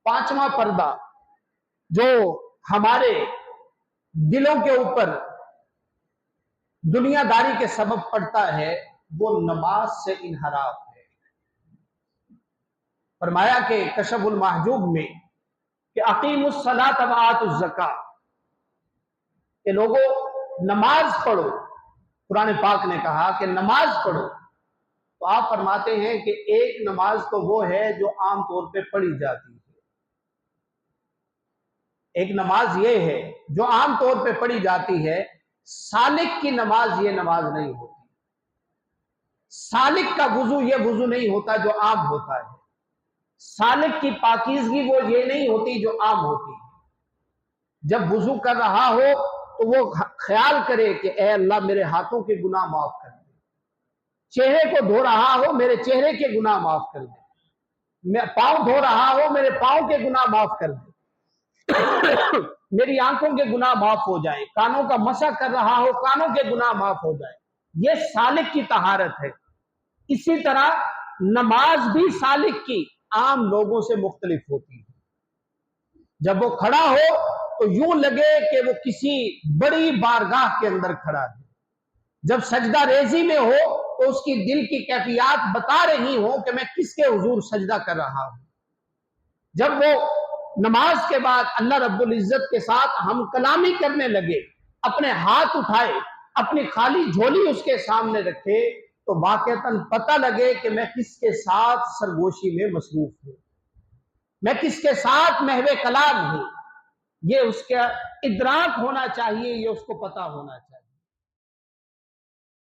पांचवा पर्दा जो हमारे दिलों के ऊपर दुनियादारी के सबब पड़ता है वो नमाज से इनहराफ है। फरमाया कि कशफुल महजूब में कि अकीमुस सलात व आतुज़ ज़का, कि लोगों नमाज पढ़ो। कुरान पाक ने कहा कि नमाज पढ़ो, तो आप फरमाते हैं कि एक नमाज तो वो है जो आम तौर पे पढ़ी जाती है, एक नमाज ये है जो आम तौर पे पढ़ी जाती है। सालिक की नमाज ये नमाज नहीं होती। सालिक का वुजू ये वुजू नहीं होता जो आम होता है। सालिक की पाकीज़गी वो ये नहीं होती जो आम होती है। जब वुजू कर रहा हो तो वो ख्याल करे कि ए अल्लाह मेरे हाथों के गुनाह माफ कर दे, चेहरे को धो रहा हो मेरे चेहरे के गुनाह माफ कर दे, मैं पाँव धो रहा हो मेरे पाँव के गुनाह माफ कर दे, मेरी आंखों के गुनाह माफ हो जाए, कानों का मसा कर रहा हो कानों के गुनाह माफ हो जाए। ये सालिक की तहारत है। इसी तरह नमाज भी सालिक की आम लोगों से मुख्तलिफ होती है। जब वो खड़ा हो तो यूं लगे कि वो किसी बड़ी बारगाह के अंदर खड़ा है। जब सजदा रेजी में हो तो उसकी दिल की कैफियत बता रही हो कि मैं किसके हुजूर सजदा कर रहा हूं। जब वो नमाज के बाद अल्लाह रब्बुल इज्जत के साथ हम कलामी करने लगे, अपने हाथ उठाए, अपनी खाली झोली उसके सामने रखे, तो वाक़तन पता लगे कि मैं किसके साथ सरगोशी में मसरूफ हूं, मैं किसके साथ महवे कलाम हूं। ये उसका इदराक होना चाहिए, ये उसको पता होना चाहिए।